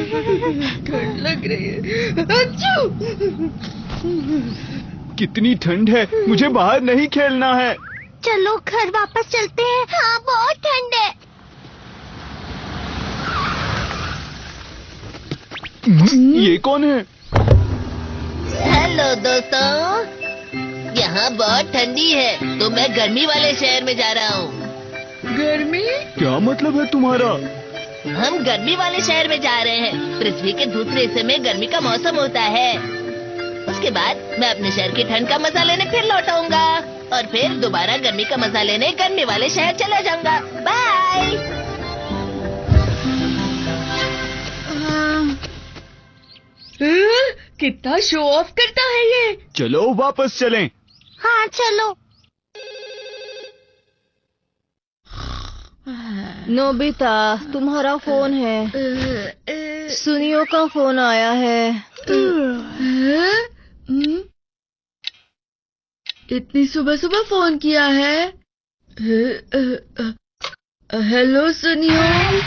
ठंड लग रही है। अच्छू! कितनी ठंड है, मुझे बाहर नहीं खेलना है। चलो घर वापस चलते हैं। हाँ, बहुत ठंड है। ये कौन है? हेलो दोस्तों, यहाँ बहुत ठंडी है तो मैं गर्मी वाले शहर में जा रहा हूँ। गर्मी? क्या मतलब है तुम्हारा? हम गर्मी वाले शहर में जा रहे हैं। पृथ्वी के दूसरे हिस्से में गर्मी का मौसम होता है। उसके बाद मैं अपने शहर की ठंड का मजा लेने फिर लौट आऊंगा और फिर दोबारा गर्मी का मजा लेने गर्मी वाले शहर चला जाऊंगा। बाय। कितना शो ऑफ करता है ये। चलो वापस चलें। हाँ चलो। नोबिता, तुम्हारा फोन है। सुनियो का फोन आया है। इतनी सुबह सुबह फोन किया है। हेलो सुनियो।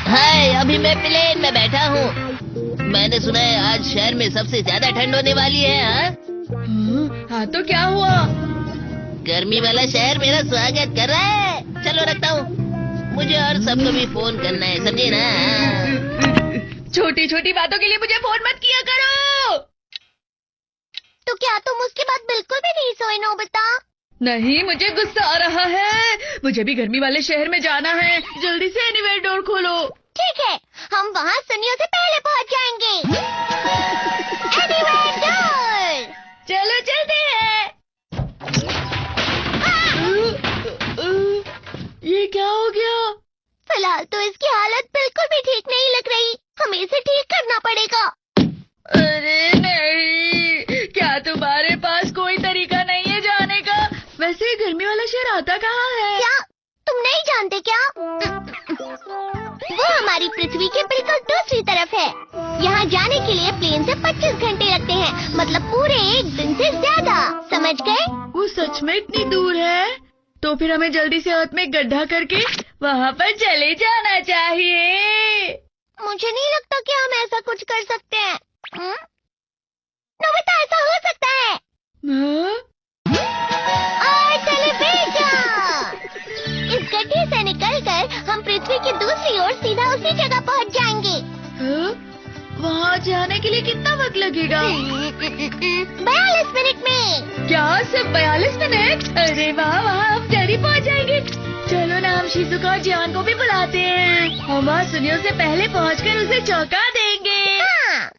हाय, अभी मैं प्लेन में बैठा हूँ। मैंने सुना है आज शहर में सबसे ज्यादा ठंड होने वाली है। हाँ तो क्या हुआ? गर्मी वाला शहर मेरा स्वागत कर रहा है। चलो रखता हूँ, मुझे और सबको भी फोन करना है, समझे ना? छोटी छोटी बातों के लिए मुझे फोन मत किया करो। तो क्या तुम उसके बाद बिल्कुल भी नहीं सोए नोबिता? नहीं, मुझे गुस्सा आ रहा है। मुझे भी गर्मी वाले शहर में जाना है। जल्दी से एनीवेयर डोर खोलो। ठीक है, हम वहाँ सुनियो से पहले पहुँच जाएंगे। Anywhere door. चलो चलते हैं। ये क्या हो गया? फिलहाल तो इसकी हालत बिल्कुल भी ठीक नहीं लग रही। हमें इसे ठीक करना पड़ेगा। अरे नहीं, क्या तुम्हारे पास कोई तरीका नहीं है जाने का? वैसे ये गर्मी वाला शहर आता कहाँ है? क्या तुम नहीं जानते क्या? वो हमारी पृथ्वी के बिल्कुल दूसरी तरफ है। यहाँ जाने के लिए प्लेन से 25 घंटे लगते हैं, मतलब पूरे एक दिन से ज्यादा। समझ गए? वो सच में इतनी दूर है? तो फिर हमें जल्दी से अर्थ में गड्ढा करके वहाँ पर चले जाना चाहिए। मुझे नहीं लगता कि हम ऐसा कुछ कर सकते हैं। नोबिता, ऐसा हो सकता है। और चले बेटा, इस गड्ढे से निकलकर हम पृथ्वी की दूसरी ओर सीधा उसी जगह पहुँच जाएंगे। वहाँ जाने के लिए कितना वक्त लगेगा? 42 मिनट में। क्या सिर्फ 42 मिनट? अरे वाह वाह, हम जल्दी पहुँच जाएंगे। चलो ना, हम शिजुका और जियान को भी बुलाते हैं। हम वहाँ सुनियो से पहले पहुँचकर उसे चौंका देंगे। हाँ।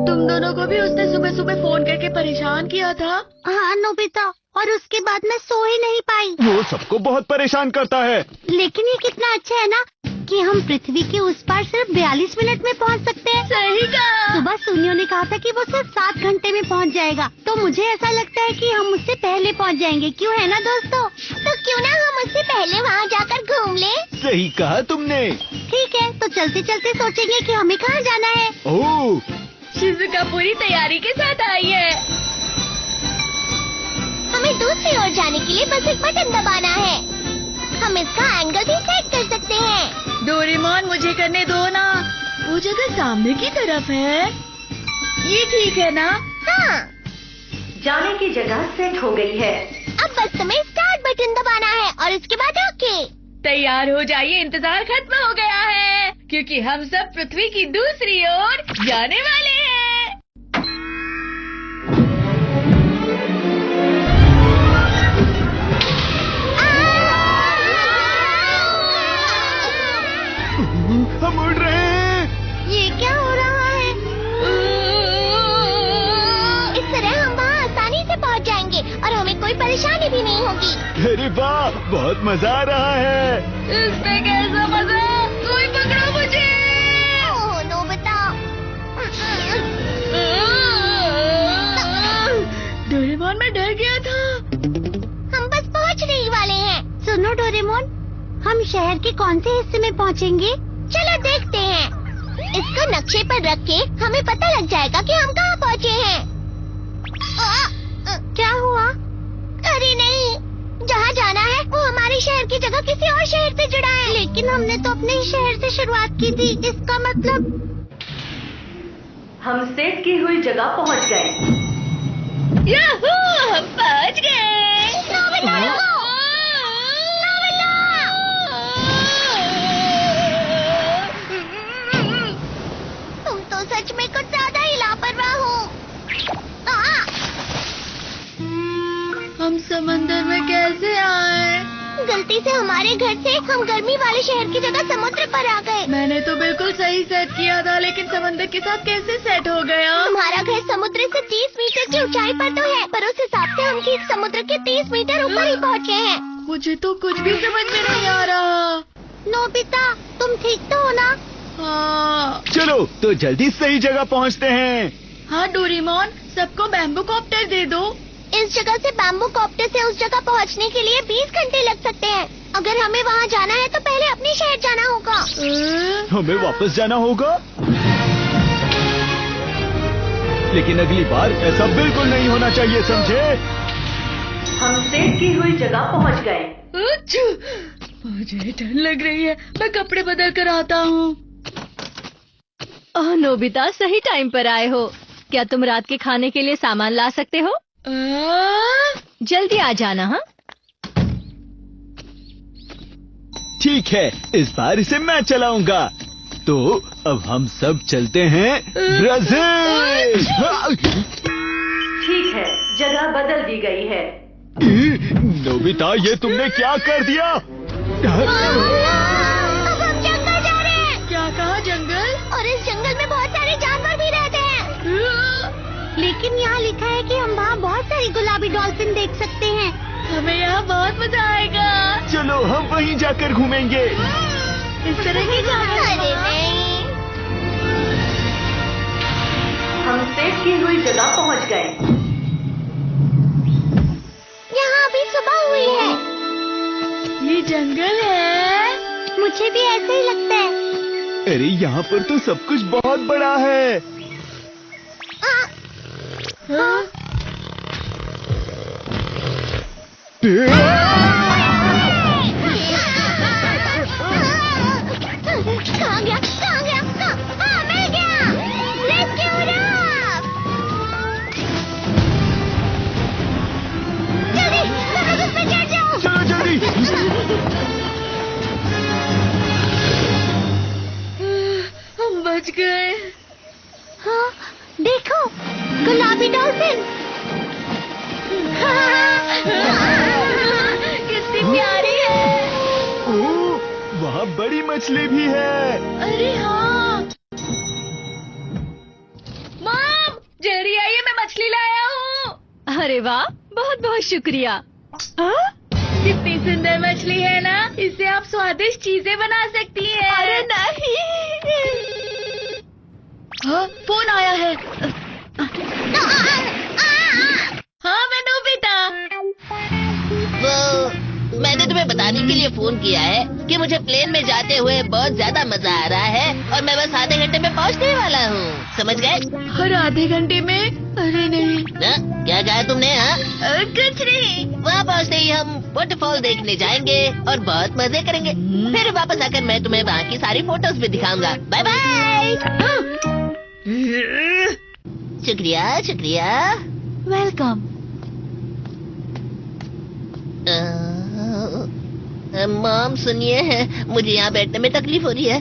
तुम दोनों को भी उसने सुबह सुबह फोन करके परेशान किया था। हाँ नोबिता, और उसके बाद मैं सो ही नहीं पाई। वो सबको बहुत परेशान करता है। लेकिन ये कितना अच्छा है ना कि हम पृथ्वी के उस पार सिर्फ 42 मिनट में पहुंच सकते हैं। सही कहा। सुबह सुनियो ने कहा था कि वो सिर्फ 7 घंटे में पहुंच जाएगा, तो मुझे ऐसा लगता है कि हम उससे पहले पहुंच जाएंगे। क्यों है ना दोस्तों? तो क्यों ना हम उससे पहले वहां जाकर घूम लें? सही कहा तुमने। ठीक है, तो चलते चलते सोचेंगे कि हमें कहाँ जाना है। ओह, शिजुका पूरी तैयारी के साथ आई है। हमें दूसरी ओर जाने के लिए बस एक बटन दबाना है। हम इसका एंगल भी सेट कर सकते हैं। डोरेमोन, मुझे करने दो ना। वो जगह सामने की तरफ है। ये ठीक है ना? हाँ। जाने की जगह सेट हो गई है। अब बस तुम्हें स्टार्ट बटन दबाना है और इसके बाद ओके। तैयार हो जाइए, इंतजार खत्म हो गया है, क्योंकि हम सब पृथ्वी की दूसरी ओर जाने वाले हैं। हम उड़ रहे हैं। ये क्या हो रहा है? इस तरह हम वहाँ आसानी से पहुँच जाएंगे और हमें कोई परेशानी भी नहीं होगी। अरे वाह, बहुत मजा आ रहा है। इसमें कैसा मजा? कोई पकड़ो मुझे। ओह नोबिता। डोरेमोन, मैं डर गया था। हम बस पहुँचने ही वाले हैं। सुनो डोरेमोन, हम शहर के कौन से हिस्से में पहुँचेंगे? चलो देखते हैं। इसको नक्शे पर रख के हमें पता लग जाएगा कि हम कहाँ पहुँचे हैं। क्या हुआ? अरे नहीं, जहाँ जाना है वो हमारे शहर की जगह किसी और शहर से जुड़ा है। लेकिन हमने तो अपने ही शहर से शुरुआत की थी। इसका मतलब हम सेट की हुई जगह पहुंच गए। याहू, हम पहुंच गए। तुम तो सच में कुछ ज्यादा ही लापरवाह हो। हम समंदर में कैसे आए? गलती से हमारे घर से हम गर्मी वाले शहर की जगह समुद्र पर आ गए। मैंने तो बिल्कुल सही सेट किया था, लेकिन समंदर के साथ कैसे सेट हो गया? हमारा घर समुद्र से 30 मीटर की ऊंचाई पर तो है, पर उस हिसाब से हम ठीक समुद्र के 30 मीटर ऊपर ही पहुँचे हैं। मुझे तो कुछ भी समझ में नहीं आ रहा। नोबिता, तुम ठीक तो हो ना? हाँ चलो तो जल्दी सही जगह पहुंचते हैं। हाँ डोरेमोन, सबको बैम्बू कॉप्टर दे दो। इस जगह से बैम्बू कॉप्टर से उस जगह पहुंचने के लिए 20 घंटे लग सकते हैं। अगर हमें वहां जाना है तो पहले अपने शहर जाना होगा। हमें वापस जाना होगा, लेकिन अगली बार ऐसा बिल्कुल नहीं होना चाहिए, समझे? हम सेट की हुई जगह पहुंच गए। मुझे डर लग रही है, मैं कपड़े बदल कर आता हूँ। ओह नोबिता, सही टाइम पर आए हो। क्या तुम रात के खाने के लिए सामान ला सकते हो? जल्दी आ जाना। हाँ ठीक है, इस बार इसे मैं चलाऊंगा। तो अब हम सब चलते हैं ब्राजील। ठीक है, जगह बदल दी गई है। नोबिता, ये तुमने क्या कर दिया? अब हम जंगल जा रहे हैं। क्या कहा, जंगल? और इस जंगल में बहुत सारे जानवर भी रहते हैं। लेकिन यहाँ लिखा है कि हम वहाँ बहुत सारी गुलाबी डॉल्फिन देख सकते हैं। हमें यहाँ बहुत मजा आएगा। चलो हम वहीं जाकर घूमेंगे। इस तरह की अरे जगह। नहीं। हम सेट की हुई जगह पहुंच गए। यहाँ अभी सुबह हुई है। ये जंगल है। मुझे भी ऐसे ही लगता है। अरे यहाँ पर तो सब कुछ बहुत बड़ा है। हाँ? कहाँ गया? कहाँ गया? हाँ, मिल गया। Rescue Ralph! जल्दी, सब लोग उस पर चढ़ जाओ। चलो जल्दी। हम बच गए। हाँ, देखो, गुलाबी डॉल्फिन। कितनी प्यारी है। ओह, वहाँ बड़ी मछली भी है। अरे हाँ। मॉम, जेरी आई है, मैं मछली लाया हूँ। अरे वाह, बहुत बहुत शुक्रिया। कितनी सुंदर मछली है ना, इससे आप स्वादिष्ट चीजें बना सकती हैं। अरे नहीं। हाँ, फोन आया है। हाँ, मैं नोबिता। वो मैंने तुम्हें बताने के लिए फोन किया है कि मुझे प्लेन में जाते हुए बहुत ज्यादा मजा आ रहा है और मैं बस आधे घंटे में पहुंचने वाला हूँ। समझ गए? हर आधे घंटे में? अरे नहीं। क्या कहा तुमने? हाँ, कुछ नहीं। वहाँ पहुँचते ही हम वाटरफॉल देखने जाएंगे और बहुत मजे करेंगे। फिर वापस आकर मैं तुम्हें वहाँ की सारी फोटोज भी दिखाऊंगा। Bye bye. शुक्रिया शुक्रिया। वेलकम। मॉम सुनिए, मुझे यहाँ बैठने में तकलीफ हो रही है।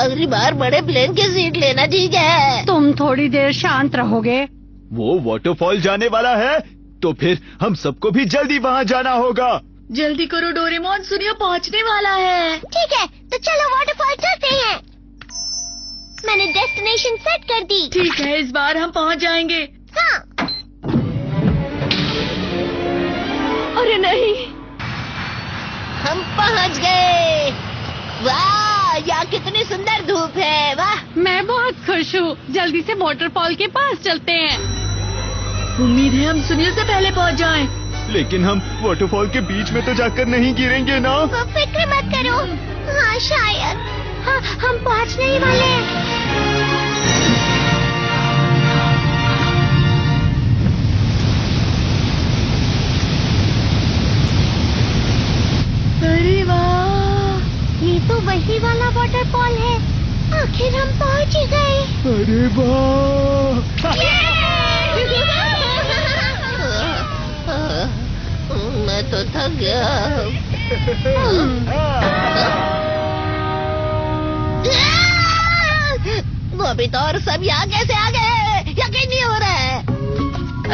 अगली बार बड़े प्लेन की सीट लेना, ठीक है? तुम थोड़ी देर शांत रहोगे? वो वाटरफॉल जाने वाला है, तो फिर हम सबको भी जल्दी वहाँ जाना होगा। जल्दी करो डोरेमोन, सुनियो पहुँचने वाला है। ठीक है, तो चलो वाटरफॉल चलते हैं। मैंने डेस्टिनेशन सेट कर दी। ठीक है, इस बार हम पहुँच जाएंगे। हाँ। अरे नहीं। हम पहुँच गए। वाह, यहाँ कितनी सुंदर धूप है। वाह। मैं बहुत खुश हूँ। जल्दी से वाटरफॉल के पास चलते हैं। उम्मीद है हम सुनियो से पहले पहुँच जाएं। लेकिन हम वाटरफॉल के बीच में तो जाकर नहीं गिरेंगे ना? फिक्र मत करो। हाँ शायद। हाँ, हम पहुँचने ही वाले हैं। वही वाला वाटरफॉल है। आखिर हम पहुंच ही गए। अरे वाह! मैं तो थक गया। नोबिता और सब यहाँ कैसे आ गए? यकीन नहीं हो रहा है।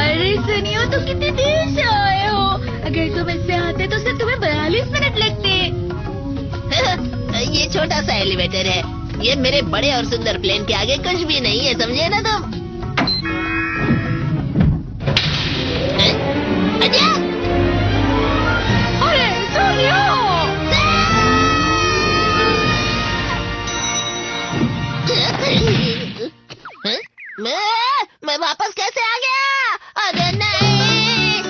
अरे सुनियो, तुम कितनी देर से आए हो? अगर तुम इससे आते तो सिर्फ तुम्हें 42 मिनट लगते। ये छोटा सा एलिवेटर है। ये मेरे बड़े और सुंदर प्लेन के आगे कुछ भी नहीं है, समझे ना तुम? अजय! अरे सुनियो! मैं वापस कैसे आ गया? अरे नहीं!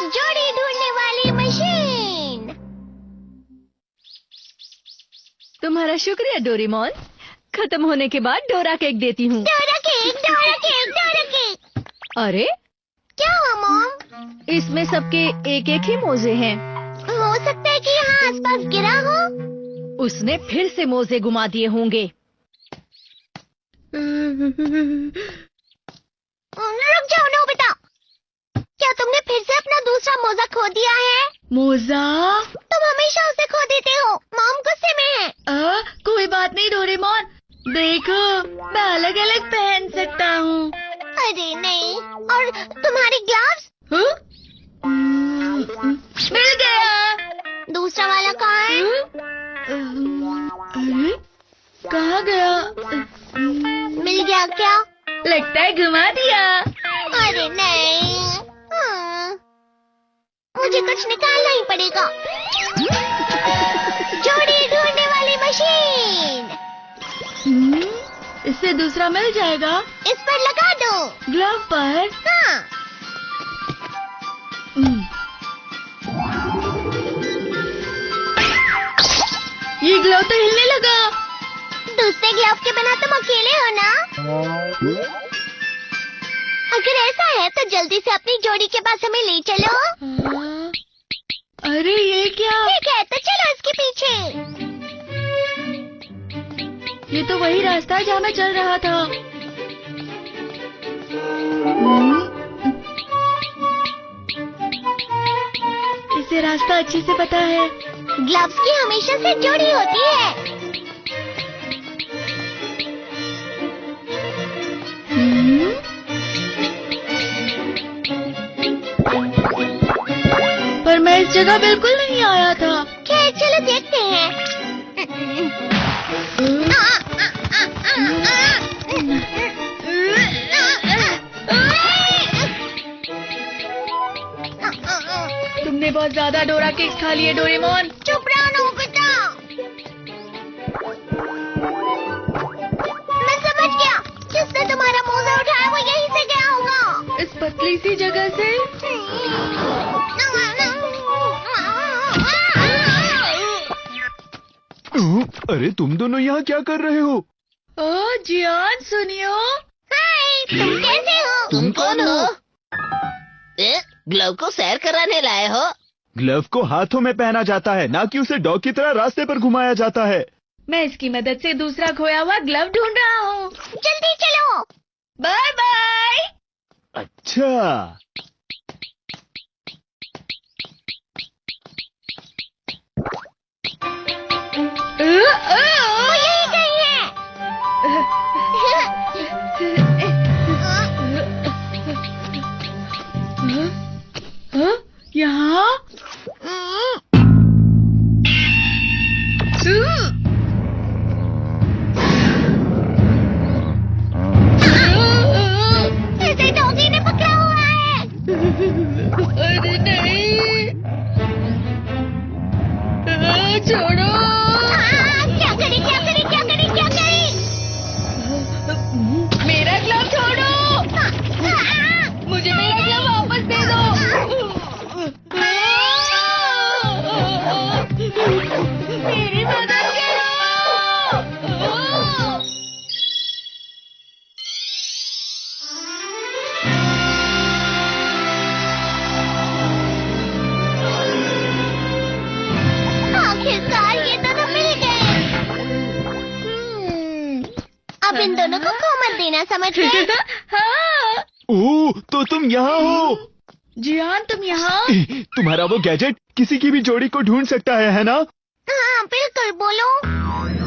जोड़ी ढूंढने वाली मशीन। तुम्हारा शुक्रिया डोरेमोन। खत्म होने के बाद डोरा केक देती हूँ। Dora cake, Dora cake, Dora cake. अरे क्या हुआ मॉम? इसमें सबके एक एक ही मोजे हैं। हो सकता है कि यहाँ आसपास गिरा हो। उसने फिर से मोजे गुमा दिए होंगे। रुक जाओ नोबिता, क्या तुमने फिर से अपना दूसरा मोजा खो दिया है? मोजा? तुम हमेशा उसे खो देते हो। मॉम गुस्से में है। कोई बात नहीं डोरेमोन, देखो मैं अलग अलग पहन सकता हूँ। अरे नहीं, और तुम्हारी ग्लव्स? मिल गया। दूसरा वाला कहाँ है? अरे कहाँ गया? मिल गया क्या? लगता है घुमा दिया। अरे नहीं, मुझे कुछ निकालना ही पड़ेगा। जोड़ी ढूंढने वाली मशीन। इससे दूसरा मिल जाएगा। इस पर लगा दो। ग्लव पर? हाँ। ये ग्लव तो हिलने लगा। दूसरे ग्लव के बिना तुम अकेले हो ना? अगर ऐसा है तो जल्दी से अपनी जोड़ी के पास हमें ले चलो। अरे ये क्या? ठीक है, तो चलो इसके पीछे। ये तो वही रास्ता है जहाँ मैं चल रहा था। इसे रास्ता अच्छे से पता है। ग्लव्स की हमेशा से जोड़ी होती है। पर मैं इस जगह बिल्कुल नहीं आया था। खैर चलो देखते हैं। तुमने बहुत ज्यादा डोरा केक्स खा लिए डोरेमोन। चुप रहो नोबिता। मैं समझ गया, जिसने तुम्हारा मोजा उठाया वो यहीं से गया होगा। इस पतली सी जगह से। अरे तुम दोनों यहाँ क्या कर रहे हो? ओह जियान सुनियो। हाय, तुम कैसे हो? तुम कौन हो? ग्लव को सैर कराने लाए हो? ग्लव को हाथों में पहना जाता है, ना कि उसे डॉग की तरह रास्ते पर घुमाया जाता है। मैं इसकी मदद से दूसरा खोया हुआ ग्लव ढूंढ रहा हूँ। जल्दी चलो। Bye bye. अच्छा, वो यहीं कहीं है। यहाँ? इसे डॉगी ने पकड़ा हुआ है। अब इन दोनों को खो मत देना, समझ गए? हाँ। ओह, तो तुम यहाँ हो। जियान तुम यहाँ? तुम्हारा वो गैजेट किसी की भी जोड़ी को ढूंढ सकता है ना? हाँ बिल्कुल, बोलो।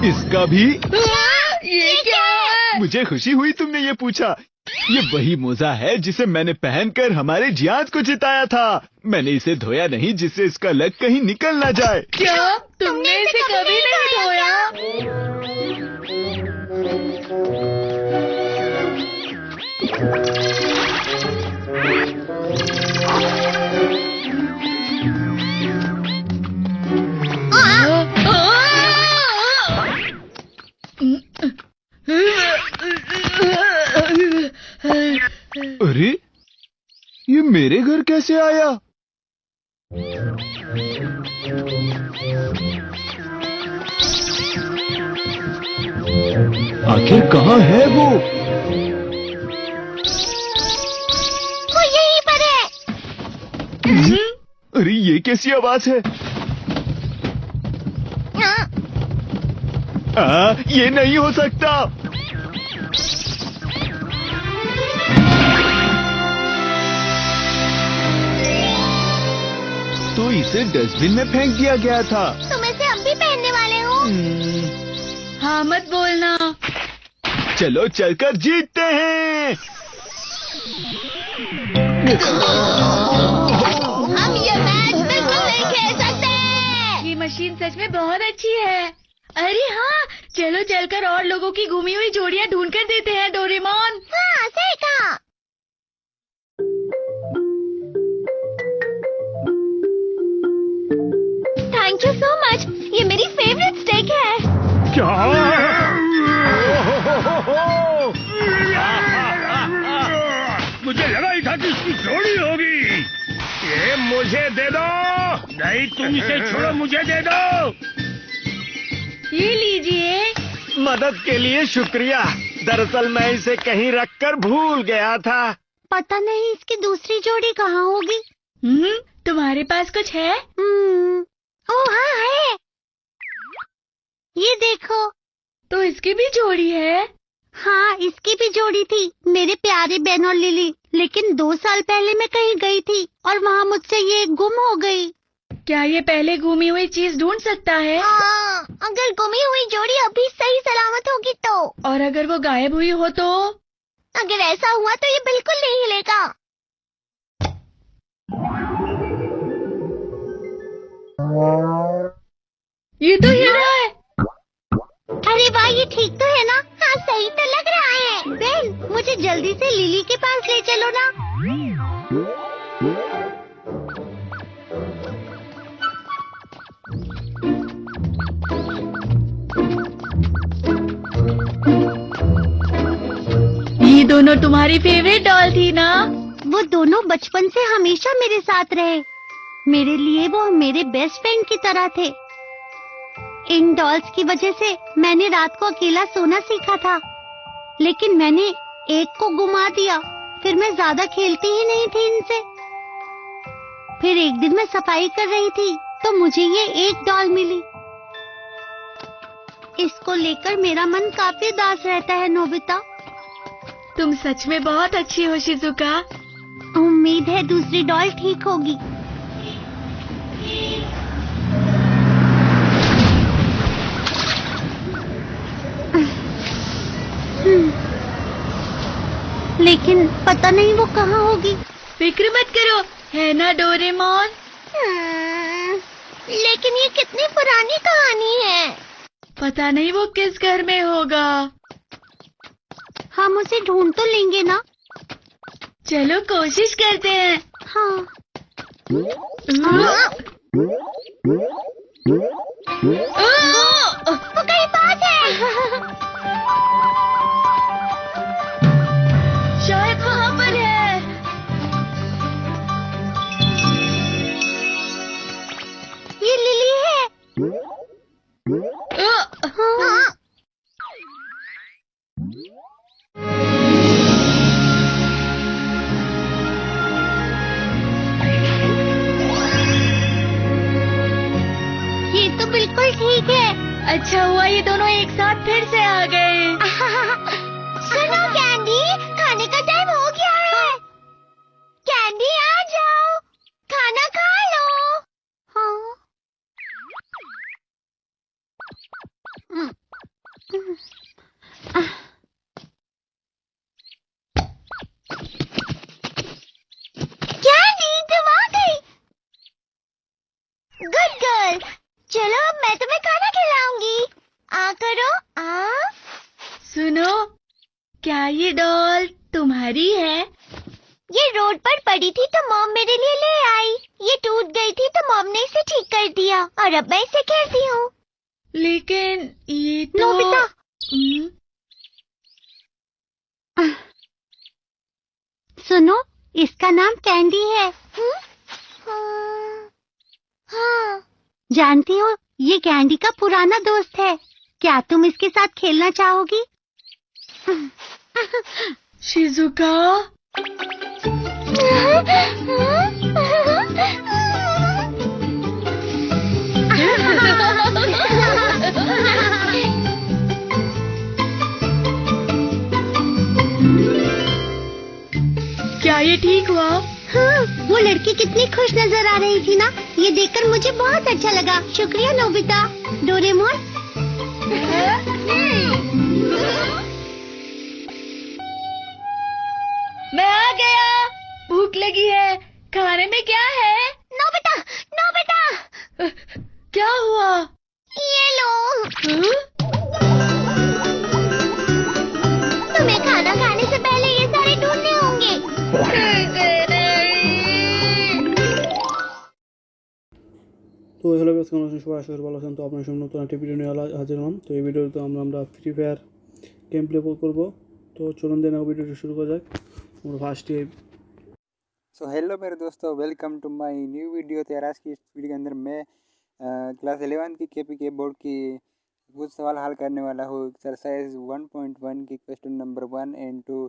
इसका भी? ये क्या है? मुझे खुशी हुई तुमने ये पूछा। ये वही मोजा है जिसे मैंने पहनकर हमारे जियाद को जिताया था। मैंने इसे धोया नहीं जिससे इसका लग कहीं निकल ना जाए। क्या तुमने इसे कभी नहीं धोया? अरे, ये मेरे घर कैसे आया? आखिर कहाँ है वो? यहीं पर है। अरे, ये कैसी आवाज है? ये नहीं हो सकता। तो इसे डस्टबिन में फेंक दिया गया था। तुम इसे अब भी पहनने वाले हो? हाँ मत बोलना। चलो चलकर जीतते हैं। हम ये मैच बिल्कुल नहीं खेल सकते। ये मशीन सच में बहुत अच्छी है। अरे हाँ, चलो चलकर और लोगों की गुमी हुई जोड़ियां ढूंढ कर देते हैं डोरेमोन। हाँ सही कहा। थैंक यू सो मच, ये मेरी फेवरेट स्टेक है। क्या? मुझे लगा ही था कि इसकी जोड़ी होगी। ये मुझे दे दो, नहीं तुम इसे छोड़ो, मुझे दे दो। ये लीजिए। मदद के लिए शुक्रिया। दरअसल मैं इसे कहीं रखकर भूल गया था। पता नहीं इसकी दूसरी जोड़ी कहाँ होगी। तुम्हारे पास कुछ है? ओह हाँ है, ये देखो। तो इसकी भी जोड़ी है? हाँ, इसकी भी जोड़ी थी, मेरे प्यारे बेन और लिली। लेकिन 2 साल पहले मैं कहीं गई थी और वहाँ मुझसे ये गुम हो गई। क्या ये पहले गुमी हुई चीज ढूंढ सकता है? हाँ, अगर गुमी हुई जोड़ी अभी सही सलामत होगी तो। और अगर वो गायब हुई हो तो? अगर ऐसा हुआ तो ये बिल्कुल नहीं हिलेगा। ये तो हिल रहा है। अरे वाह, ये ठीक तो है ना? हाँ सही तो लग रहा है। बेन, मुझे जल्दी से लिली के पास ले चलो ना। ये दोनों तुम्हारी फेवरेट डॉल थी ना? वो दोनों बचपन से हमेशा मेरे साथ रहे। मेरे लिए वो मेरे बेस्ट फ्रेंड की तरह थे। इन डॉल्स की वजह से मैंने रात को अकेला सोना सीखा था, लेकिन मैंने एक को गुमा दिया। फिर मैं ज्यादा खेलती ही नहीं थी इनसे। फिर एक दिन मैं सफाई कर रही थी तो मुझे ये एक डॉल मिली। इसको लेकर मेरा मन काफी उदास रहता है नोबिता। तुम सच में बहुत अच्छी हो शिजुका। उम्मीद है दूसरी डॉल ठीक होगी। लेकिन पता नहीं वो कहाँ होगी। फिक्र मत करो, है ना डोरेमोन? लेकिन ये कितनी पुरानी कहानी है। पता नहीं वो किस घर में होगा। हम उसे ढूंढ तो लेंगे ना? चलो कोशिश करते हैं। हाँ। वो कहीं पास है। शायद वहाँ पर है। ये लिली है। हाँ। ये तो बिल्कुल ठीक है। अच्छा हुआ ये दोनों एक साथ फिर से आ गए। खाने का टाइम हो गया है। कैंडी आ जाओ, खाना खा लो। हाँ। कैंडी तुम आ गई। Good girl. चलो अब मैं तुम्हें खाना खिलाऊंगी। आ करो आ। सुनो, क्या ये डॉल तुम्हारी है? ये रोड पर पड़ी थी तो मॉम मेरे लिए ले आई। ये टूट गई थी तो मॉम ने इसे ठीक कर दिया और अब मैं इसे खेलती हूँ। लेकिन ये तो नोबिता। सुनो, इसका नाम कैंडी है। हाँ। जानती हो, ये कैंडी का पुराना दोस्त है। क्या तुम इसके साथ खेलना चाहोगी? शिजुका, क्या ये ठीक हुआ? हाँ, वो लड़की कितनी खुश नजर आ रही थी ना। ये देखकर मुझे बहुत अच्छा लगा। शुक्रिया नोबिता। डोरेमोन। मैं आ गया। भूख लगी है। खाने में क्या है? Nobita, Nobita. क्या हुआ? ये लो। हाँ? तुम्हें खाना खाने से पहले ये सारे ढूंढने होंगे। তো হ্যালো গাইস, কেমন আছেন সবাই? আশা করি ভালো আছেন। তো আপনার সামনে নতুন একটা ভিডিও নিয়ে হাজির হলাম। তো এই ভিডিওতে আমরা ফ্রি ফায়ার গেম প্লে করবো। তো চলুন দেন ভিডিওটি শুরু করা যাক। और फास्ट सो हेलो मेरे दोस्तों, welcome to my new video. तो यार आज की इस वीडियो के अंदर मैं क्लास 11 की केपीके बोर्ड की कुछ सवाल हल करने वाला हूँ। एक्सरसाइज 1.1 की क्वेश्चन नंबर 1 एंड 2।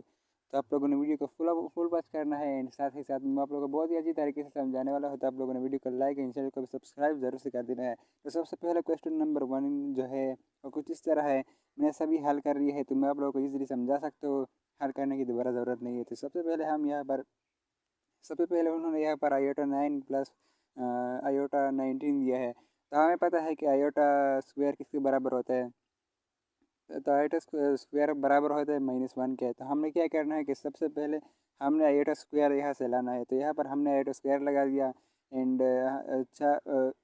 तो आप लोगों ने वीडियो को फुल वॉच करना है एंड साथ ही साथ मैं आप लोगों को बहुत ही अच्छी तरीके से समझाने वाला हूँ। तो आप लोगों ने वीडियो को लाइक एंड चैनल को सब्सक्राइब जरूर से कर देना है। तो सबसे पहले क्वेश्चन नंबर 1 जो है वो कुछ इस तरह है। मैंने सभी हल कर रही है तो मैं आप लोगों को ईजिली समझा सकते हो। हल करने की दोबारा ज़रूरत नहीं है। तो सबसे पहले उन्होंने यहाँ पर आयोटा 9 प्लस आयोटा 19 दिया है। तो हमें पता है कि आयोटा स्क्वायर किसके बराबर होता है। तो आयोटा स्क्वायर बराबर होता है -1 के। तो हमने क्या करना है कि सबसे पहले हमने आयोटा स्क्वायर यहाँ से लाना है। तो यहाँ पर हमने आयोटा स्क्वायर लगा दिया एंड अच्छा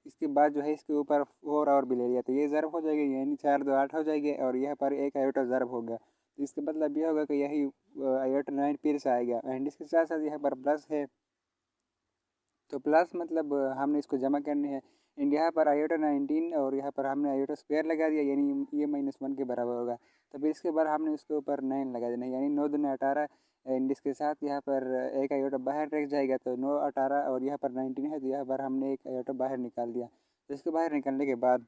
इसके बाद जो है इसके ऊपर 4 और भी ले लिया। तो ये ज़रब हो जाएगी, यानी 4 2 8 हो जाएगी और यहाँ पर एक आयोटा ज़रब होगा। तो इसका मतलब यह होगा कि यही आयोटा 9 फिर से आएगा एंड इसके साथ साथ यहाँ पर प्लस है। तो प्लस मतलब हमने इसको जमा करनी है एंड यहाँ पर आयोटा 19 और यहाँ पर हमने आयोटा स्क्वायर लगा दिया, यानी ये -1 के बराबर होगा। तो फिर इसके बाद हमने उसके ऊपर 9 लगा देना है, यानी 9 दूनी 18 एंड इसके साथ यहाँ पर एक आयोटा बाहर रह जाएगा। तो 9 18 और यहाँ पर 19 है तो यहाँ पर हमने एक आयोटा बाहर निकाल दिया। तो इसको बाहर निकालने के बाद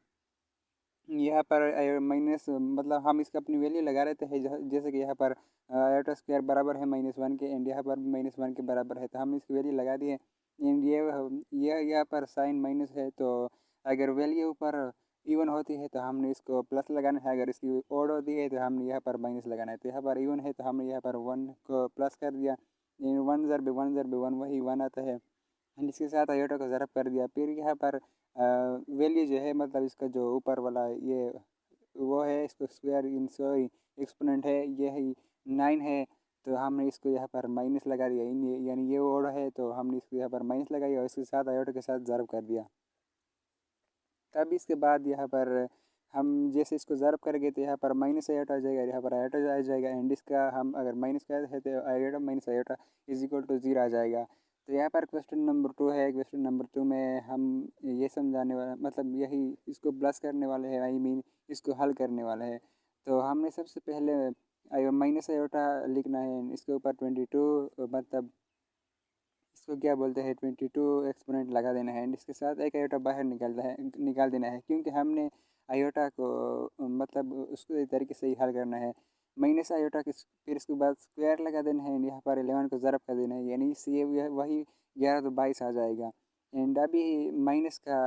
यहाँ पर माइनस मतलब हम इसका अपनी वैल्यू लगा रहे थे, जैसे कि यहाँ पर आयोटा स्क्वायर बराबर है -1 के एंड यहाँ पर भी -1 के बराबर है। तो हमने इसकी वैल्यू लगा दी है एंड ये यहाँ पर साइन माइनस है। तो अगर वैल्यू ऊपर इवन होती है तो हमने इसको प्लस लगाना है, अगर इसकी ओड होती है तो हमने यहाँ पर माइनस लगाना है। तो यहाँ पर इवन है तो हमने यहाँ पर 1 को प्लस कर दिया, 1 ज़रब 1 ज़रब 1 वही 1 आता है एंड इसके साथ आयोटा को ज़रब कर दिया। फिर यहाँ पर वैल्यू जो है मतलब इसका जो ऊपर वाला ये वो है, इसको स्क्वायर इन सॉरी एक्सपोनेंट है, ये है 9 है। तो हमने इसको यहाँ पर माइनस लगा दिया, यानी ये ओड है तो हमने इसको यहाँ पर माइनस लगाई और इसके साथ आयोटा के साथ ज़रब कर दिया। तब इसके बाद यहाँ पर हम जैसे इसको ज़रब करेंगे तो यहाँ पर माइनस आयोटा आ जाएगा, यहाँ पर आयोटा आ जाएगा एंड इसका हम अगर माइनस करते हैं तो iota minus iota is equal to 0 आ जाएगा। तो यहाँ पर क्वेश्चन नंबर 2 है। क्वेश्चन नंबर 2 में हम ये समझाने वाला मतलब यही इसको प्लस करने वाले हैं, आई मीन इसको हल करने वाले हैं। तो हमने सबसे पहले माइनस आयोटा लिखना है, इसके ऊपर 22 मतलब इसको क्या बोलते हैं 22 एक्सपोनेंट लगा देना है एंड इसके साथ एक आयोटा बाहर निकाल देना है, क्योंकि हमने आयोटा को मतलब उसको तरीके से ही हल करना है। माइनस आयोटा के फिर इसके बाद स्क्वायर लगा देना है एंड यहाँ पर 11 को ज़रब कर देना है, यानी इससे वही 11 तो 22 आ जाएगा एंड अभी माइनस का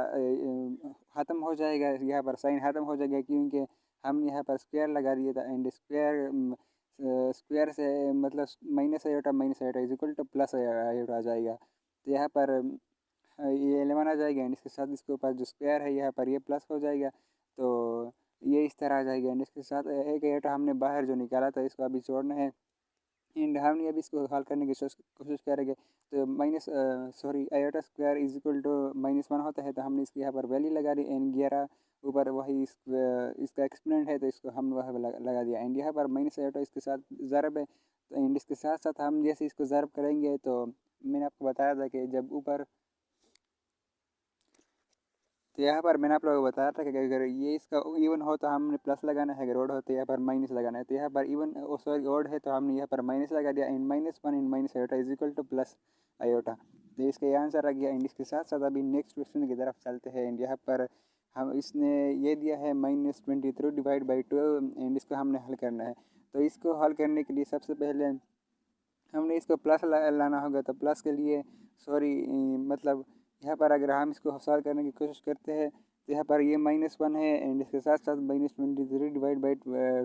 ख़त्म हो जाएगा, यहाँ पर साइन ख़त्म हो जाएगा क्योंकि हम यहाँ पर स्क्वायर लगा दिया था एंड स्क्वायर स्क्वायर से मतलब minus iota is equal to plus iota आ जाएगा। तो यहाँ पर ये 11 आ जाएगा एंड इसके साथ इसके ऊपर जो स्क्वायर है यहाँ पर ये प्लस हो जाएगा। तो ये इस तरह आ जाएगा एंड इसके साथ एक आयोटा हमने बाहर जो निकाला था इसको अभी जोड़ना है एंड हमने अभी इसको हल करने की कोशिश करेंगे। तो iota square is equal to -1 होता है, तो हमने इसकी यहाँ पर वैल्यू लगा दी एंड 11 ऊपर वही इसका एक्सपोनेंट है तो इसको हम वह लगा दिया एंड यहाँ पर माइनस आयोटा इसके साथ ज़रब है। तो एंड इसके साथ साथ हम जैसे इसको ज़रब करेंगे तो मैंने आपको बताया था कि जब ऊपर, तो यहाँ पर मैंने आप लोगों को बताया था कि अगर ये इसका इवन हो तो हमने प्लस लगाना है, अगर ओड हो तो यहाँ पर माइनस लगाना है। तो यहाँ पर इवन ओड है तो हमने यहाँ पर माइनस लगा दिया and -1 in minus iota is equal to plus iota. तो इसका ये आंसर आ गया एंड इसके साथ साथ अभी नेक्स्ट क्वेश्चन की तरफ चलते हैं एंड यहाँ पर हम इसने ये दिया है -23 डिवाइड बाई 2 एंड इसको हमने हल करना है। तो इसको हल करने के लिए सबसे पहले हमने इसको प्लस लाना होगा। तो प्लस के लिए मतलब यहाँ पर अगर हम इसको सॉल्व करने की कोशिश करते हैं तो यहाँ पर ये -1 है एंड इसके साथ साथ -23 डिवाइड बाई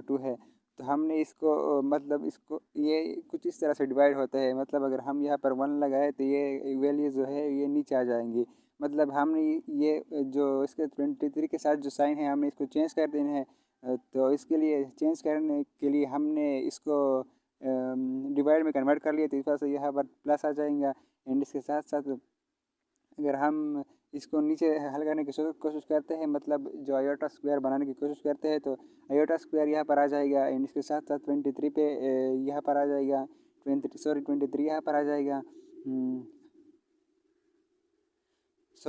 2 है। तो हमने इसको मतलब इसको ये कुछ इस तरह से डिवाइड होता है, मतलब अगर हम यहाँ पर 1 लगाए तो ये वैल्यू जो है ये नीचे आ जाएंगी। मतलब हमने ये जो इसके 23 के साथ जो साइन है हमने इसको चेंज कर देना है। तो इसके लिए चेंज करने के लिए हमने इसको डिवाइड में कन्वर्ट कर लिया, तो इस वजह से यहाँ पर प्लस आ जाएगा एंड इसके साथ साथ अगर हम इसको नीचे हल करने की कोशिश करते हैं, मतलब जो आयोटा स्क्वायर बनाने की कोशिश करते हैं, तो आयोटा स्क्वायर यहाँ पर आ जाएगा एंड इसके साथ साथ 23 पे यहाँ पर आ जाएगा 23 यहाँ पर आ जाएगा।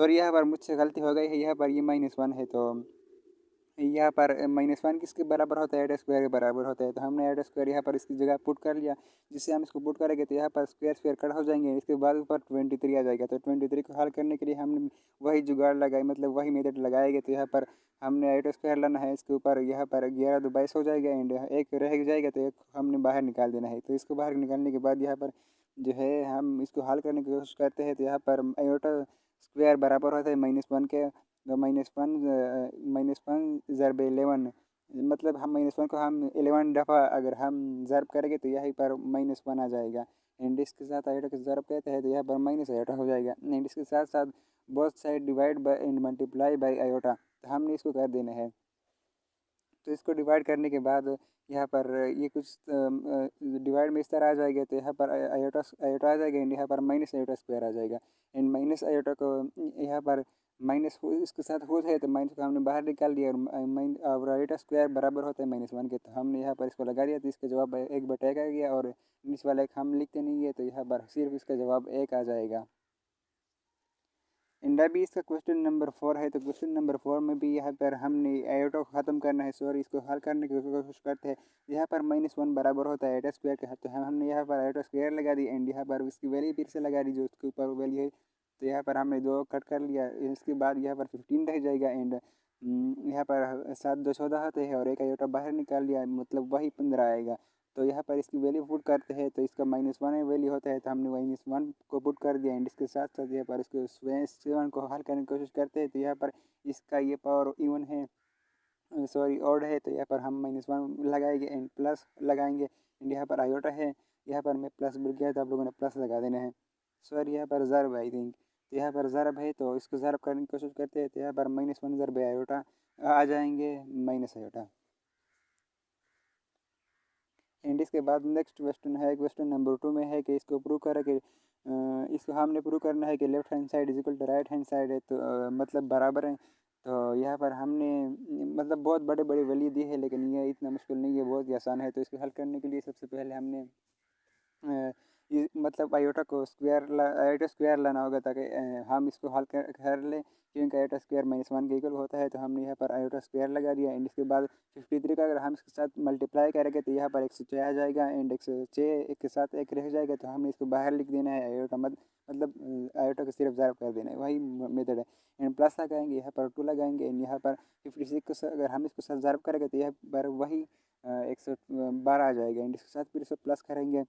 यहाँ पर मुझसे गलती हो गई है, यहाँ पर ये -1 है तो यहाँ पर -1 किसके बराबर होता है, आयोटा स्क्वायर के बराबर होता है। तो हमने आयोटा स्क्वायर यहाँ पर इसकी जगह पुट कर लिया, जिससे हम इसको पुट करेंगे तो यहाँ पर स्क्वायर कट हो जाएंगे, इसके बाद ऊपर 23 आ जाएगा। तो 23 को हल करने के लिए हमने वही जुगाड़ लगाई, मतलब वही मेथड लगाएंगे। तो यहाँ पर हमने आयोटा स्क्वायर लाना है, इसके ऊपर यहाँ पर 11 2 22 हो जाएगा एंड एक रह जाएगा तो एक हमने बाहर निकाल देना है। तो इसको बाहर निकालने के बाद यहाँ पर जो है हम इसको हल करने की कोशिश करते हैं। तो यहाँ पर आयोटा स्क्वायर बराबर होता है -1 के, तो -1 ज़रब 11, मतलब हम -1 को हम 11 दफ़ा अगर हम ज़रब करेंगे तो यहीं पर -1 आ जाएगा एंड इसके साथ आयोटा का ज़रब कहते हैं तो यहाँ पर माइनस आयोटा हो जाएगा एंड इसके साथ साथ both side divide by and multiply by iota, तो हमने इसको कर देना है। तो इसको डिवाइड करने के बाद यहाँ पर ये कुछ डिवाइड में इस तरह आ जाएगा, तो यहाँ पर आयोटा आ जाएगा एंड यहाँ पर माइनस आयोटा स्क्वायर आ जाएगा एंड माइनस आयोटा को यहाँ पर माइनस इसके साथ हो जाए तो माइनस को हमने बाहर निकाल दिया और आयोटा स्क्वायर बराबर होता है -1 के। तो हमने यहाँ पर इसको लगा दिया तो इसका जवाब 1/1 आ गया और इस वाला एक हम लिखते नहीं है, तो यहाँ पर सिर्फ इसका जवाब 1 आ जाएगा। एंड अभी इसका क्वेश्चन नंबर 4 है। तो क्वेश्चन नंबर 4 में भी यहाँ पर हमने आयोटा को ख़त्म करना है, इसको हल करने की कोशिश करते हैं। यहाँ पर -1 बराबर होता है आयोटा स्क्वायर के, तो हमने यहाँ पर आयोटा स्क्वायर लगा दी एंड यहाँ पर उसकी वैल्यू फिर से लगा दी जो उसके ऊपर वैल्यू है। तो यहाँ पर हमने 2 कट कर लिया, इसके बाद यहाँ पर 15 रह जाएगा एंड यहाँ पर 7 2 14 होते हैं और एक आयोटा बाहर निकाल लिया, मतलब वही 15 आएगा। तो यहाँ पर इसकी वैल्यू पुट करते हैं तो इसका -1 वैल्यू होता है, तो हमने -1 को पुट कर दिया एंड इसके साथ साथ यहाँ पर इसको 7 को हल करने की कोशिश करते हैं। तो यहाँ पर इसका ये पावर इवन है ऑड है, तो यहाँ पर हम -1 लगाएंगे एंड प्लस लगाएंगे एंड यहाँ पर आयोटा है, यहाँ पर मैं प्लस भूल गया तो आप लोगों ने प्लस लगा देना है। यहाँ पर ज़रब आई थिंक, तो यहाँ पर ज़रब है तो इसको ज़रब करने की कोशिश करते हैं। तो यहाँ पर -1 ज़रब आयोटा आ जाएंगे माइनस आयोटा एंड इसके बाद नेक्स्ट क्वेश्चन है, क्वेश्चन नंबर 2 में है कि इसको प्रूव करें कि इसको हमने प्रूव करना है कि left hand side is equal to right hand side है, तो मतलब बराबर है। तो यहाँ पर हमने मतलब बहुत बड़े बड़े वैल्यू दी है, लेकिन ये इतना मुश्किल नहीं है, बहुत ही आसान है। तो इसको हल करने के लिए सबसे पहले हमने मतलब आयोटा स्क्वायर लाना होगा ताकि हम इसको हल कर लें, क्योंकि आयोटा स्क्वायर -1 के इक्वल होता है। तो हमने यहाँ पर आयोटा स्क्वायर लगा दिया एंड इसके बाद 53 का अगर हम इसके साथ मल्टीप्लाई करेंगे तो यहाँ पर 106 आ जाएगा एंड 106 के साथ एक रह जाएगा, तो हमने इसको बाहर लिख देना है आयोटा मतलब आयोटा को सिर्फ ज़रब कर देना है, वही मेथड है। एंड प्लस लगाएंगे, यहाँ पर 2 लगाएंगे एंड यहाँ पर 56 को अगर हम इसको साथ ज़रब करेंगे तो यहाँ पर वही 112 आ जाएगा एंड इसके साथ फिर इसको प्लस करेंगे,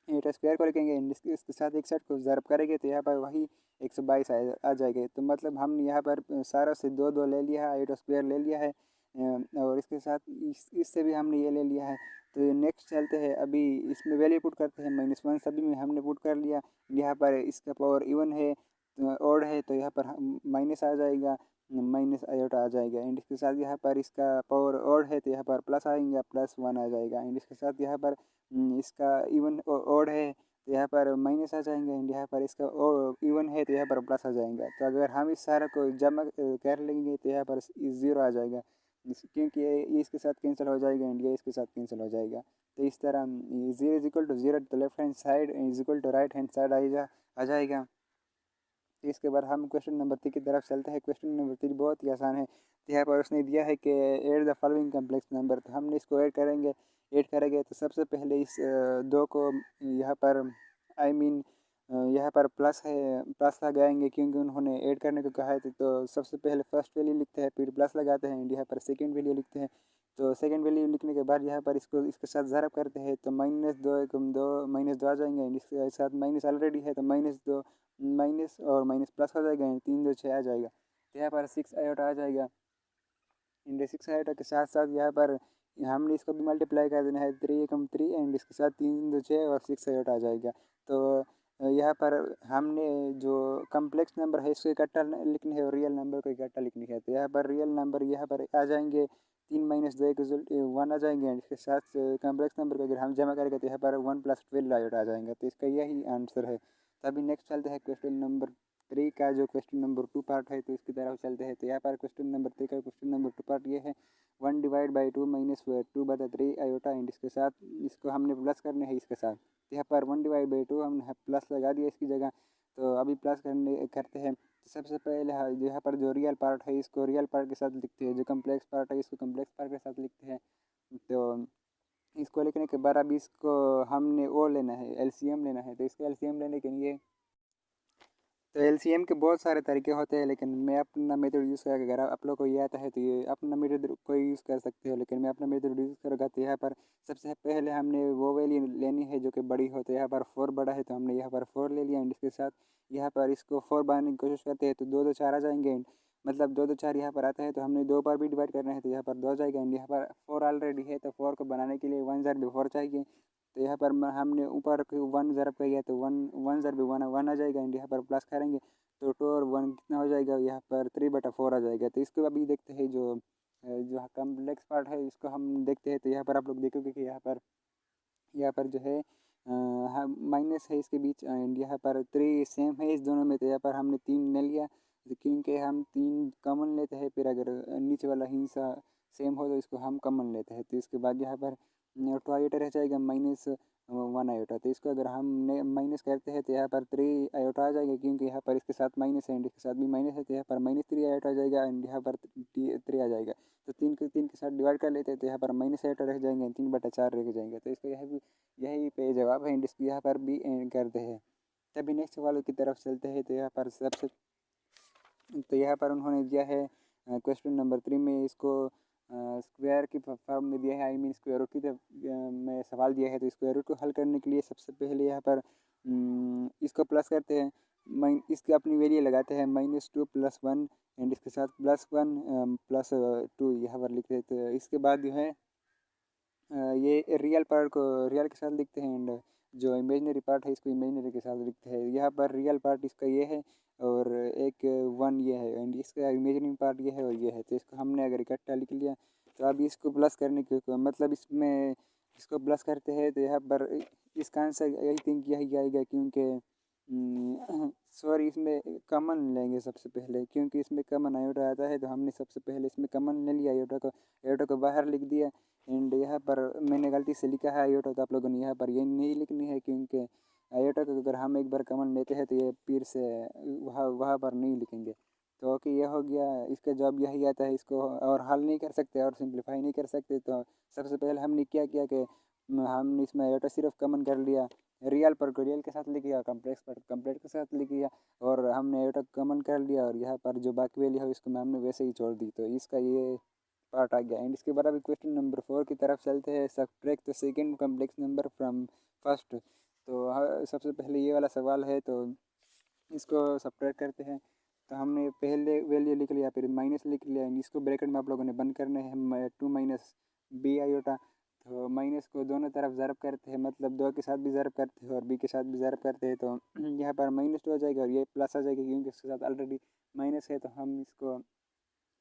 आयोटा स्क्वायर को लिखेंगे एंड इसके साथ एक साइड को ज़रब करेंगे तो यहाँ पर वही 122 आ जाएगा। तो मतलब हमने यहाँ पर सारा से 2 2 ले लिया है, आयोटा स्क्वायर ले लिया है और इसके साथ इससे भी हमने ये ले लिया है। तो नेक्स्ट चलते हैं, अभी इसमें वैल्यू पुट करते हैं। -1 सभी में हमने पुट कर लिया। यहाँ पर इसका पावर इवन है, ऑड है, तो यहाँ पर माइनस आ जाएगा, माइनस आयोटा आ जाएगा। एंड इसके साथ यहाँ पर इसका पावर ऑड है तो यहाँ पर प्लस आएगा, +1 आ जाएगा। एंड इसके साथ यहाँ पर इसका इवन ऑड है तो यहाँ पर माइनस आ जाएंगे। एंड यहाँ पर इसका इवन है तो यहाँ पर प्लस आ जाएगा। तो अगर हम इस सारा को जमा कर लेंगे तो यहाँ पर 0 आ जाएगा, क्योंकि ये इसके साथ कैंसिल हो जाएगा एंड ये इसके साथ कैंसिल हो जाएगा। तो इस तरह 0 = 0 तो left hand side = right hand side आ जाएगा। तो इसके बाद हम क्वेश्चन नंबर 3 की तरफ चलते हैं। क्वेश्चन नंबर 3 बहुत ही आसान है। तो यहाँ पर उसने दिया है कि add the following complex number. तो हमने इसको ऐड करेंगे तो सबसे पहले इस 2 को यहाँ पर यहाँ पर प्लस लगाएंगे, क्योंकि उन्होंने ऐड करने को कहा है। तो सबसे पहले फर्स्ट वैल्यू लिखते हैं, फिर प्लस लगाते हैं, यहाँ पर सेकेंड वैल्यू लिखते हैं। तो सेकेंड वैल्यू लिखने के बाद यहाँ पर इसको इसके साथ ज़रब करते हैं, तो -2 आ जाएंगे। इसके साथ माइनस ऑलरेडी है तो -2 माइनस और माइनस प्लस हो जाएगा, 3 2 6 आ जाएगा। तो यहाँ पर 6 आयोटा आ जाएगा। इन 6 आयोटा के साथ साथ यहाँ पर हमने इसको भी मल्टीप्लाई कर देना है, 3 एकम 3 एंड इसके साथ 3 2 6 और 6 आयोटा आ जाएगा। तो यहाँ पर हमने जो कम्प्लेक्स नंबर है इसको इकट्ठा लिखनी है और रियल नंबर को इकट्ठा लिखनी है। तो यहाँ पर रियल नंबर यहाँ पर आ जाएंगे 3 - 2 = 1 आ जाएंगे। इसके साथ कम्प्लेक्स नंबर को अगर हम जमा करेंगे तो यहाँ पर 1 + 12 आयोटा आ जाएगा। तो इसका यही आंसर है। तभी नेक्स्ट चलते हैं क्वेश्चन नंबर 3 का, जो क्वेश्चन नंबर 2 पार्ट है, तो इसकी तरफ चलते हैं। तो यहाँ पर क्वेश्चन नंबर 3 का क्वेश्चन नंबर 2 पार्ट ये है, 1 / 2 - 2/3 आयोटा। एंड इसके साथ इसको हमने प्लस करने हैं इसके साथ। तो यहाँ पर 1 / 2 हमने प्लस लगा दिया इसकी जगह। तो अभी प्लस करते हैं। तो सबसे पहले यहाँ पर जो रियल पार्ट है इसको रियल पार्ट के साथ लिखते हैं, जो कम्प्लेक्स पार्ट है इसको कम्प्लेक्स पार्ट के साथ लिखते हैं। तो इसको लिखने के बाद अभी इसको हमने वो लेना है, LCM लेना है। तो इसको LCM लेने के लिए तो LCM के बहुत सारे तरीके होते हैं, लेकिन मैं अपना मेथड यूज़ करूँगा। अगर आप लोग को ये आता है तो ये अपना मेथड कोई यूज़ कर सकते हो, लेकिन मैं अपना मेथड यूज़ करूँगा। तो यहाँ पर सबसे पहले हमने वो वैल्यू लेनी है जो कि बड़ी हो। तो यहाँ पर 4 बड़ा है तो हमने यहाँ पर 4 ले लिया। एंड इसके साथ यहाँ पर इसको 4 बनाने की कोशिश करते हैं तो 2 2 4 आ जाएंगे। मतलब 2 2 4 यहाँ पर आता है तो हमने 2 बार भी डिवाइड करना है तो यहाँ पर 2 आ जाएगा। एंड यहाँ पर 4 ऑलरेडी है तो 4 को बनाने के लिए 1 ज़र भी 4 चाहिए। तो यहाँ पर हमने ऊपर 1 ज़रब किया तो 1 ज़र भी 1 आ जाएगा। एंड यहाँ पर प्लस करेंगे तो 2 और 1 कितना हो जाएगा, यहाँ पर 3/4 आ जाएगा। तो इसको अभी देखते हैं, जो कम्प्लेक्स पार्ट है इसको हम देखते हैं। तो यहाँ पर आप लोग देखोगे कि यहाँ पर जो है माइनस है इसके बीच। एंड यहाँ पर 3 सेम है इस दोनों में। तो यहाँ पर हमने 3 ले लिया, क्योंकि हम 3 कॉमन लेते हैं। फिर अगर नीचे वाला हिस्सा सेम हो तो इसको हम कॉमन लेते हैं। तो इसके बाद यहाँ पर 2 आयोटा रह जाएगा -1 आयोटा। तो इसको अगर हम माइनस करते हैं तो यहाँ पर 3 आयोटा आ जाएगा, क्योंकि यहाँ पर इसके साथ माइनस है एंड इसके साथ भी माइनस है। तो यहाँ पर -3 आयोटा आ जाएगा एंड यहाँ पर 3 आ जाएगा। तो 3 को 3 के साथ डिवाइड कर लेते हैं तो यहाँ पर माइनस आयोटा रह जाएंगे, 3/4 रह जाएंगे। तो इसका यही पे जवाब है। एंड इसको यहाँ पर भी एंड करते हैं। तभी नेक्स्ट वालों की तरफ चलते हैं। तो यहाँ पर उन्होंने दिया है क्वेश्चन नंबर 3 में इसको स्क्वायर की फॉर्म में दिया है, स्क्वायर रूट की में सवाल दिया है। तो स्क्वायर रूट को हल करने के लिए सबसे पहले यहाँ पर इसको प्लस करते हैं, इसकी अपनी वैल्यू लगाते हैं, -2 + 1 एंड इसके साथ +1 + 2 यहाँ पर लिखते हैं। तो इसके बाद जो है ये रियल पार्ट को रियल के साथ लिखते हैं एंड जो इमेजनरी पार्ट है इसको इमेजनरी के साथ लिखते हैं। यहाँ पर रियल पार्ट इसका ये है और एक 1 ये है एंड इसका इमेजनरी पार्ट ये है और ये है। तो इसको हमने अगर इकट्ठा लिख लिया तो अभी इसको प्लस करने के मतलब इसमें इसको प्लस करते हैं तो यहाँ पर इसका आंसर आई थिंक यही आएगा, क्योंकि सॉरी इसमें कॉमन लेंगे सबसे पहले, क्योंकि इसमें कॉमन आयोटा आता है। तो हमने सबसे पहले इसमें कॉमन ले लिया, आयोटा को बाहर लिख दिया। एंड यहाँ पर मैंने गलती से लिखा है आयोटा, तो आप लोगों ने यहाँ पर ये नहीं लिखनी है, क्योंकि आयोटा को अगर हम एक बार कॉमन लेते हैं तो ये फिर से वहाँ पर नहीं लिखेंगे। तो ओके, ये हो गया, इसका जवाब यही आता है। इसको और हल नहीं कर सकते और सिंप्लीफाई नहीं कर सकते। तो सबसे पहले हमने क्या किया कि हमने इसमें आयोटा सिर्फ कॉमन कर लिया, रियल पर को रियल के साथ लिख लिया, कम्प्लेक्स पर कम्प्लेक्स के साथ लिख लिया और हमने आयोटा कॉमन कर लिया। और यहाँ पर जो बाकी वैल्यू है उसको हमने वैसे ही छोड़ दी। तो इसका ये पार्ट आ गया। एंड इसके बाद अभी क्वेश्चन नंबर 4 की तरफ चलते हैं। Subtract the second complex number from first. तो सबसे पहले ये वाला सवाल है, तो इसको सबट्रैक्ट करते हैं। तो हमने पहले वैल्यू लिख लिया, फिर माइनस लिख लिया। इसको ब्रैकेट में आप लोगों ने बंद करने हैं 2 माइनस बी आयोटा। तो माइनस को दोनों तरफ ज़रब करते हैं, मतलब 2 के साथ भी ज़रब करते हैं और बी के साथ भी ज़रब करते हैं। तो यहाँ पर -2 हो जाएगा और ये प्लस आ जाएगा, क्योंकि इसके साथ ऑलरेडी माइनस है, तो हम इसको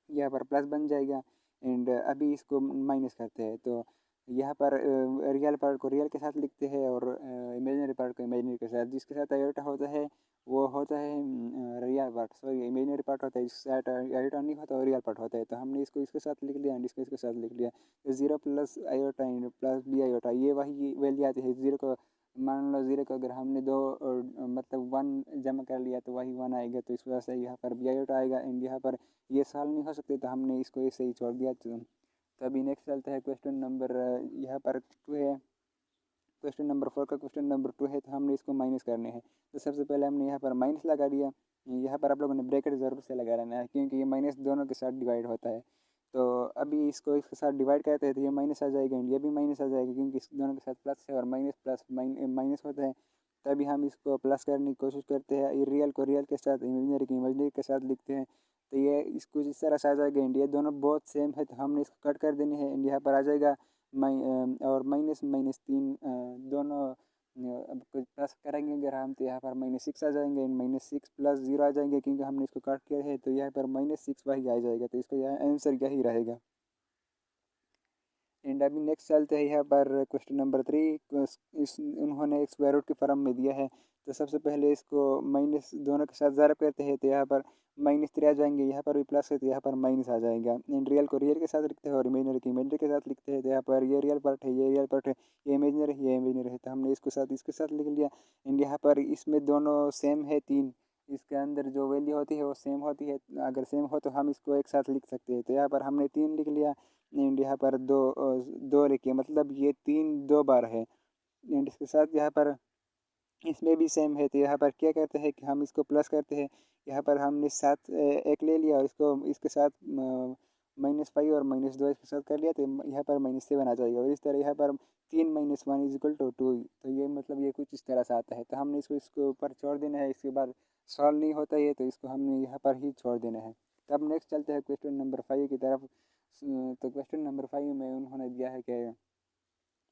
यहाँ पर प्लस बन जाएगा। एंड अभी इसको माइनस करते हैं, तो यहाँ पर रियल पार्ट को रियल के साथ लिखते हैं और इमेजिनरी पार्ट को इमेजिनरी के साथ। जिसके साथ आयोटा होता है वो होता है real part, sorry imaginary part होता है। जिसके साथ आयोटा नहीं होता, रियल पार्ट होता है। तो हमने इसको इसके साथ लिख लिया एंड इसको इसके साथ लिख लिया। तो 0 plus iota and plus b iota, ये वही वैल्यू आती है। 0 को मान लो 0 को अगर हमने 2 मतलब 1 जमा कर लिया तो वही 1 आएगा। तो इस वजह से यहाँ पर बी आयोटा आएगा एंड यहाँ पर ये सॉल्व नहीं हो सकते, तो हमने इसको ऐसे ही छोड़ दिया। तो अभी नेक्स्ट चलता है क्वेश्चन नंबर यहाँ पर 2 है। क्वेश्चन नंबर 4 का क्वेश्चन नंबर 2 है, तो हमने इसको माइनस करने हैं। तो सबसे पहले हमने यहाँ पर माइनस लगा दिया। यहाँ पर आप लोगों ने ब्रैकेट ज़रूर से लगा लेना है, क्योंकि ये माइनस दोनों के साथ डिवाइड होता है। तो अभी इसको इसके साथ डिवाइड करते हैं तो ये माइनस आ जाएगा एंड ये भी माइनस आ जाएगा, क्योंकि इस दोनों के साथ प्लस है और माइनस प्लस माइनस होता है। तभी हम इसको प्लस करने की कोशिश करते हैं। रियल को रियल के साथ, इमेजिनरी को इमेजिनरी के साथ लिखते हैं। तो ये इसको इस तरह से आ जाएगा एंड ये दोनों बहुत सेम है, तो हमने इसको कट कर देने हैं एंड यहाँ पर आ जाएगा और माइनस -3 दोनों अब कुछ प्लस करेंगे अगर हम, तो यहाँ पर -6 आ जाएंगे एंड -6 प्लस 0 आ जाएंगे, क्योंकि हमने इसको काट किया है। तो यहाँ पर -6 वही आ जाएगा, तो इसका यहाँ आंसर यही रहेगा। एंड अभी नेक्स्ट चलते हैं यहाँ पर क्वेश्चन नंबर 3। उन्होंने एक स्क्वायर रूट के फॉर्म में दिया है। तो सबसे पहले इसको माइनस दोनों के साथ ज़रब करते हैं, तो यहाँ पर -3 आ जाएंगे। यहाँ पर भी प्लस है तो यहाँ पर माइनस आ जाएगा। एंड रियल को रियल के साथ लिखते हैं और इमेजिनरी को इमेजिनरी के साथ लिखते हैं। तो यहाँ पर ये रियल पार्ट है, ये रियल पार्ट है, ये इमेजिनरी है, ये इमेजिनरी है। तो हमने इसके साथ लिख लिया। एंड यहाँ पर इसमें दोनों सेम है 3, इसके अंदर जो वैल्यू होती है वो सेम होती है। अगर सेम हो तो हम इसको एक साथ लिख सकते हैं। तो यहाँ पर हमने 3 लिख लिया एंड यहाँ पर 2 लिखिए, मतलब ये 3 2 बार है। एंड इसके साथ यहाँ पर इसमें भी सेम है। तो यहाँ पर क्या करते हैं कि हम इसको प्लस करते हैं। यहाँ पर हमने 7 एक ले लिया और इसको इसके साथ -5 और -2 इसके साथ कर लिया, तो यहाँ पर -7 आ जाएगा। और इस तरह यहाँ पर 3 - 1 = 2। तो ये मतलब ये कुछ इस तरह से आता है। तो हमने इसके ऊपर छोड़ देना है। इसके बाद सॉल्व नहीं होता ये, तो इसको हमने यहाँ पर ही छोड़ देना है। तो अब नेक्स्ट चलते हैं क्वेश्चन नंबर 5 की तरफ। तो क्वेश्चन नंबर 5 में उन्होंने दिया है कि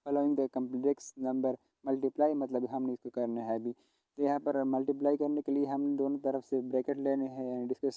following the complex number multiply, मतलब हमने इसको करना है अभी। तो यहाँ पर मल्टीप्लाई करने के लिए हम दोनों तरफ से ब्रैकेट लेने हैं एंड इसके